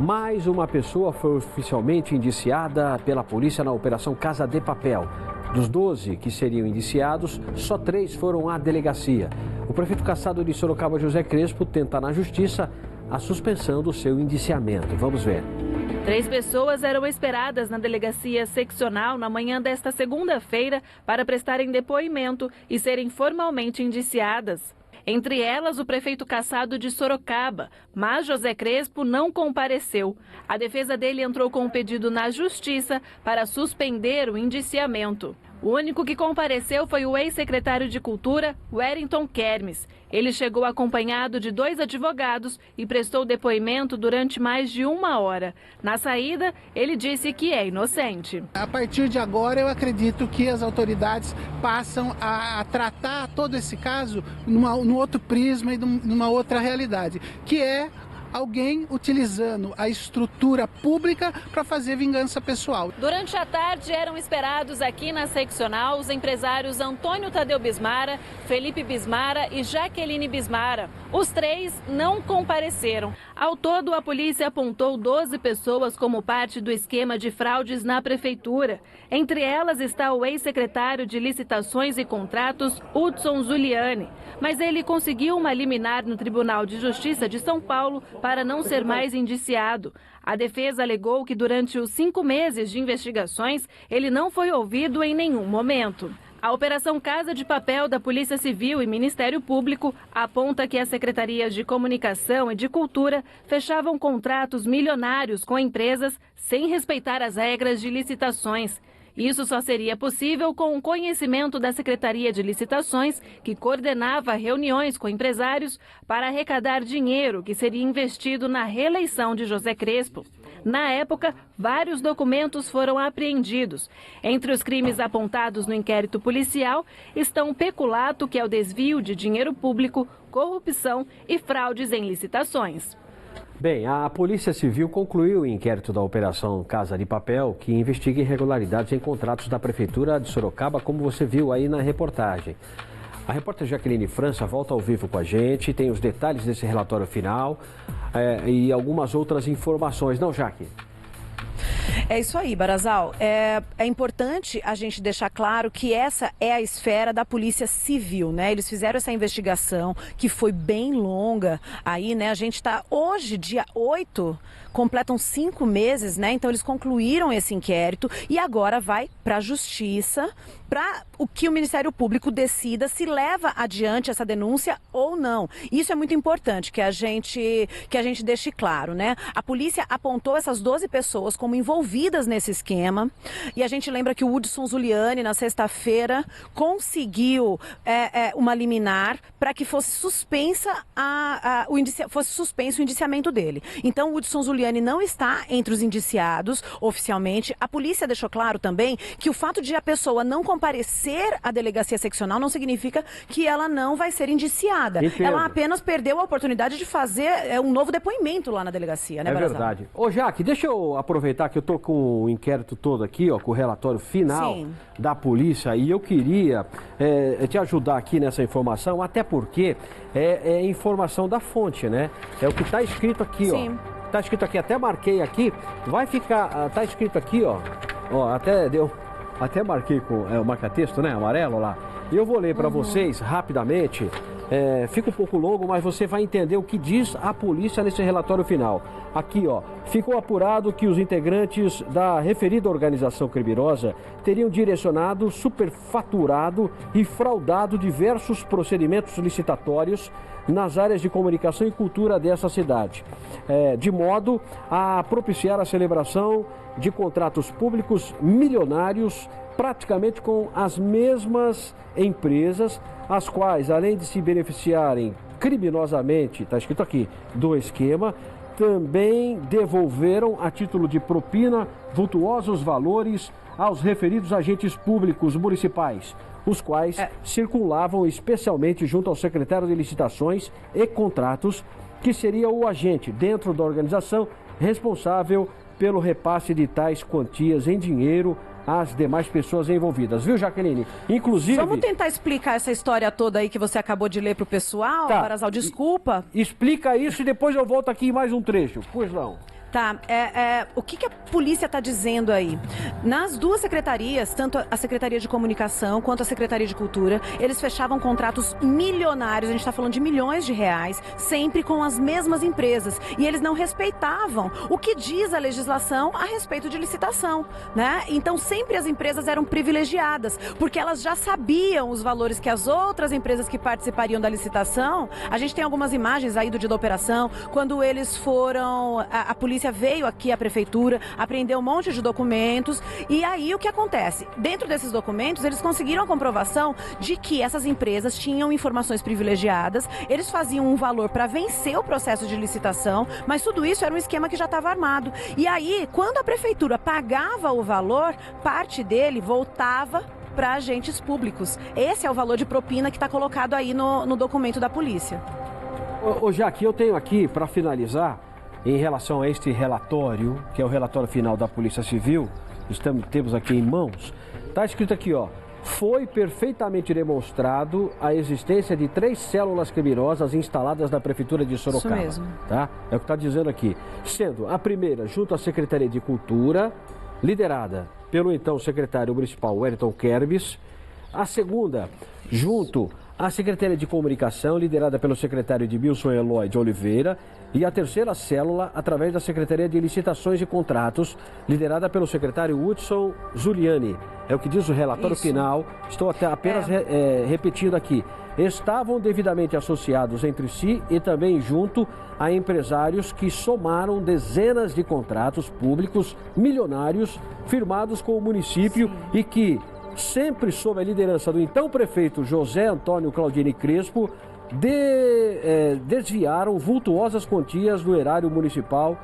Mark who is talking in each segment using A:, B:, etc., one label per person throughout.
A: Mais uma pessoa foi oficialmente indiciada pela polícia na Operação Casa de Papel. Dos 12 que seriam indiciados, só 3 foram à delegacia. O prefeito cassado de Sorocaba, José Crespo, tenta na justiça a suspensão do seu indiciamento. Vamos ver.
B: 3 pessoas eram esperadas na delegacia seccional na manhã desta segunda-feira para prestarem depoimento e serem formalmente indiciadas. Entre elas, o prefeito cassado de Sorocaba, mas José Crespo não compareceu. A defesa dele entrou com um pedido na justiça para suspender o indiciamento. O único que compareceu foi o ex-secretário de Cultura, Wellington Kermes. Ele chegou acompanhado de 2 advogados e prestou depoimento durante mais de 1 hora. Na saída, ele disse que é inocente.
C: A partir de agora, eu acredito que as autoridades passam a tratar todo esse caso num outro prisma e numa outra realidade, que é alguém utilizando a estrutura pública para fazer vingança pessoal.
B: Durante a tarde eram esperados aqui na seccional os empresários Antônio Tadeu Bismara, Felipe Bismara e Jaqueline Bismara. Os 3 não compareceram. Ao todo, a polícia apontou 12 pessoas como parte do esquema de fraudes na prefeitura. Entre elas está o ex-secretário de Licitações e Contratos, Hudson Zuliani. Mas ele conseguiu uma liminar no Tribunal de Justiça de São Paulo para não ser mais indiciado. A defesa alegou que durante os 5 meses de investigações, ele não foi ouvido em nenhum momento. A Operação Casa de Papel da Polícia Civil e Ministério Público aponta que as secretarias de Comunicação e de Cultura fechavam contratos milionários com empresas sem respeitar as regras de licitações. Isso só seria possível com o conhecimento da Secretaria de Licitações, que coordenava reuniões com empresários para arrecadar dinheiro que seria investido na reeleição de José Crespo. Na época, vários documentos foram apreendidos. Entre os crimes apontados no inquérito policial estão peculato, que é o desvio de dinheiro público, corrupção e fraudes em licitações.
A: Bem, a Polícia Civil concluiu o inquérito da Operação Casa de Papel, que investiga irregularidades em contratos da Prefeitura de Sorocaba, como você viu aí na reportagem. A repórter Jaqueline França volta ao vivo com a gente, tem os detalhes desse relatório final e algumas outras informações. Não, Jaque?
D: É isso aí, Barazal. É importante a gente deixar claro que essa é a esfera da Polícia Civil, né? Eles fizeram essa investigação que foi bem longa aí, né? A gente está hoje, dia 8, completam 5 meses, né? Então eles concluíram esse inquérito e agora vai para a Justiça para o que o Ministério Público decida se leva adiante essa denúncia ou não. Isso é muito importante que a gente deixe claro, né? A polícia apontou essas 12 pessoas como envolvidas nesse esquema e a gente lembra que o Hudson Zuliani, na sexta-feira, conseguiu uma liminar para que fosse suspenso o indiciamento dele. Então o Hudson Zuliani não está entre os indiciados oficialmente. A polícia deixou claro também que o fato de a pessoa não comparecer à delegacia seccional não significa que ela não vai ser indiciada.
A: Entendo.
D: Ela apenas perdeu a oportunidade de fazer um novo depoimento lá na delegacia, né, Barazal?
A: É verdade. Ô, Jaque, deixa eu aproveitar que eu tô com o inquérito todo aqui, ó, com o relatório final da polícia, e eu queria te ajudar aqui nessa informação, até porque é informação da fonte, né? É o que está escrito aqui,
D: Sim.
A: ó. Tá escrito aqui, até marquei aqui, vai ficar, tá escrito aqui, ó, até marquei com o marca-texto, né, amarelo lá. E eu vou ler para vocês rapidamente, fica um pouco longo, mas você vai entender o que diz a polícia nesse relatório final. Aqui, ó, ficou apurado que os integrantes da referida organização criminosa teriam direcionado, superfaturado e fraudado diversos procedimentos licitatórios nas áreas de comunicação e cultura dessa cidade, de modo a propiciar a celebração de contratos públicos milionários praticamente com as mesmas empresas, as quais, além de se beneficiarem criminosamente, está escrito aqui, do esquema, também devolveram a título de propina vultuosos valores aos referidos agentes públicos municipais, os quais circulavam especialmente junto ao secretário de Licitações e Contratos, que seria o agente dentro da organização responsável pelo repasse de tais quantias em dinheiro às demais pessoas envolvidas. Viu, Jaqueline? Inclusive...
D: Vamos tentar explicar essa história toda aí que você acabou de ler para o pessoal, Barazal, desculpa.
A: Explica isso e depois eu volto aqui em mais um trecho. Pois não.
D: Tá, o que a polícia está dizendo aí? Nas duas secretarias, tanto a Secretaria de Comunicação quanto a Secretaria de Cultura, eles fechavam contratos milionários, a gente está falando de milhões de reais, sempre com as mesmas empresas. E eles não respeitavam o que diz a legislação a respeito de licitação, né? Então sempre as empresas eram privilegiadas, porque elas já sabiam os valores que as outras empresas que participariam da licitação. A gente tem algumas imagens aí do dia da operação, quando eles foram, a polícia veio aqui à prefeitura, apreendeu um monte de documentos e aí o que acontece? Dentro desses documentos, eles conseguiram a comprovação de que essas empresas tinham informações privilegiadas, eles faziam um valor para vencer o processo de licitação, mas tudo isso era um esquema que já estava armado. E aí, quando a prefeitura pagava o valor, parte dele voltava para agentes públicos. Esse é o valor de propina que está colocado aí no documento da polícia.
A: Ô Jaque, eu tenho aqui, para finalizar, em relação a este relatório, que é o relatório final da Polícia Civil, temos aqui em mãos, está escrito aqui, ó, foi perfeitamente demonstrado a existência de 3 células criminosas instaladas na Prefeitura de Sorocaba.
D: Isso mesmo.
A: Tá? É o que está dizendo aqui. Sendo a primeira, junto à Secretaria de Cultura, liderada pelo então secretário municipal Wellington Kerbis. A segunda, junto à Secretaria de Comunicação, liderada pelo secretário Edmilson Eloy de Oliveira. E a terceira célula, através da Secretaria de Licitações e Contratos, liderada pelo secretário Hudson Zuliani. É o que diz o relatório final. Estou apenas repetindo aqui. Estavam devidamente associados entre si e também junto a empresários que somaram dezenas de contratos públicos milionários firmados com o município e que, sempre sob a liderança do então prefeito José Antônio Claudini Crespo, desviaram vultuosas quantias do erário municipal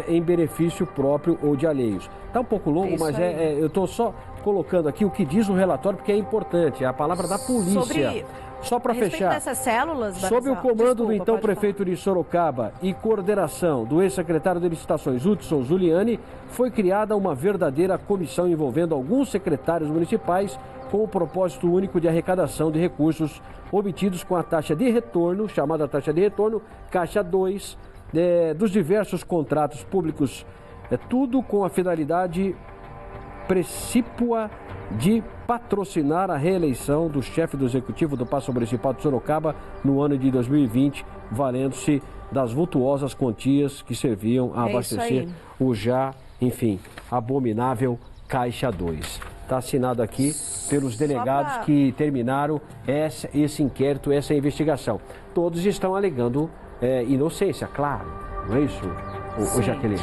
A: em benefício próprio ou de alheios. Está um pouco longo, mas eu estou só colocando aqui o que diz o relatório, porque é importante, é a palavra da polícia. Só para fechar,
D: dessas células,
A: sob o comando do então prefeito de Sorocaba e coordenação do ex-secretário de Licitações, Hudson Zuliani, foi criada uma verdadeira comissão envolvendo alguns secretários municipais com o propósito único de arrecadação de recursos obtidos com a taxa de retorno, chamada taxa de retorno, Caixa 2, dos diversos contratos públicos, tudo com a finalidade precípua de patrocinar a reeleição do chefe do Executivo do Paço Municipal de Sorocaba no ano de 2020, valendo-se das vultuosas quantias que serviam a abastecer o já, enfim, abominável Caixa 2. Está assinado aqui pelos delegados que terminaram esse inquérito, essa investigação. Todos estão alegando inocência, claro, não é isso, Jaqueline?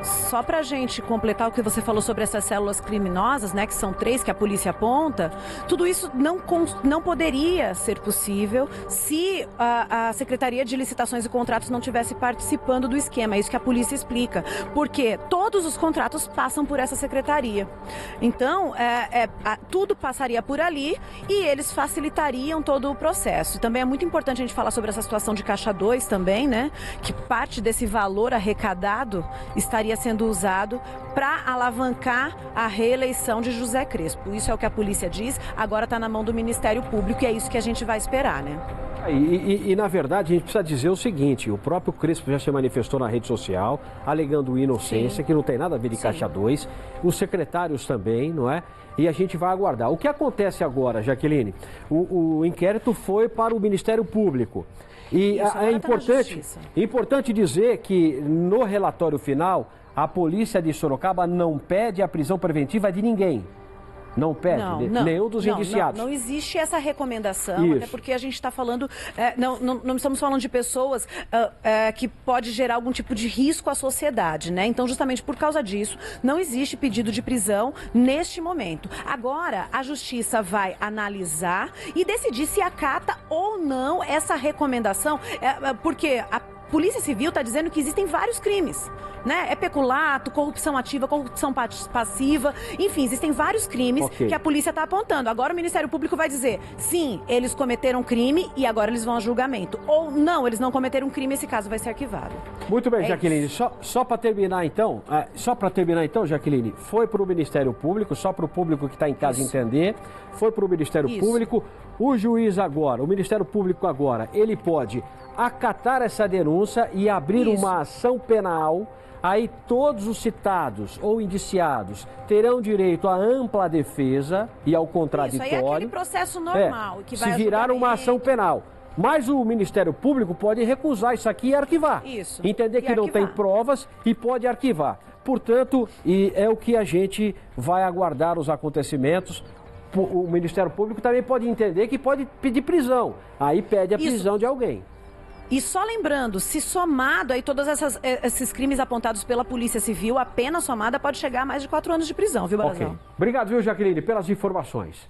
D: Só para a gente completar o que você falou sobre essas células criminosas, né, que são 3 que a polícia aponta, tudo isso não poderia ser possível se a Secretaria de Licitações e Contratos não estivesse participando do esquema. É isso que a polícia explica, porque todos os contratos passam por essa secretaria. Então, tudo passaria por ali e eles facilitariam todo o processo. E também é muito importante a gente falar sobre essa situação de Caixa 2 também, né, que parte desse valor arrecadado estaria sendo usado para alavancar a reeleição de José Crespo. Isso é o que a polícia diz, agora está na mão do Ministério Público e é isso que a gente vai esperar, né?
A: E na verdade a gente precisa dizer o seguinte, o próprio Crespo já se manifestou na rede social, alegando inocência, que não tem nada a ver de Caixa 2, os secretários também, não é? E a gente vai aguardar. O que acontece agora, Jaqueline? O inquérito foi para o Ministério Público. E é importante dizer que no relatório final, a polícia de Sorocaba não pede a prisão preventiva de ninguém. Não pede, nenhum dos indiciados.
D: Não existe essa recomendação, até porque a gente está falando, não estamos falando de pessoas que pode gerar algum tipo de risco à sociedade, né? Então, justamente por causa disso, não existe pedido de prisão neste momento. Agora, a justiça vai analisar e decidir se acata ou não essa recomendação, porque a Polícia Civil está dizendo que existem vários crimes, né? É peculato, corrupção ativa, corrupção passiva, enfim, existem vários crimes que a polícia está apontando. Agora o Ministério Público vai dizer, sim, eles cometeram crime e agora eles vão a julgamento. Ou não, eles não cometeram crime, esse caso vai ser arquivado.
A: Muito bem, Jaqueline, só para terminar então, Jaqueline, foi para o Ministério Público, só para o público que está em casa entender, foi para o Ministério Público. O juiz agora, o Ministério Público agora, ele pode acatar essa denúncia e abrir uma ação penal. Aí todos os citados ou indiciados terão direito à ampla defesa e ao contraditório.
D: Isso aí é aquele processo normal. Que vai
A: se virar uma ação penal. Mas o Ministério Público pode recusar isso aqui e arquivar.
D: Isso.
A: Entender que não tem provas e pode arquivar. Portanto, é o que a gente vai aguardar os acontecimentos. O Ministério Público também pode entender que pode pedir prisão. Aí pede a prisão de alguém.
D: E só lembrando, se somado aí todos esses crimes apontados pela Polícia Civil, a pena somada pode chegar a mais de 4 anos de prisão, viu, Barazal?
A: Ok. Obrigado, viu, Jaqueline, pelas informações.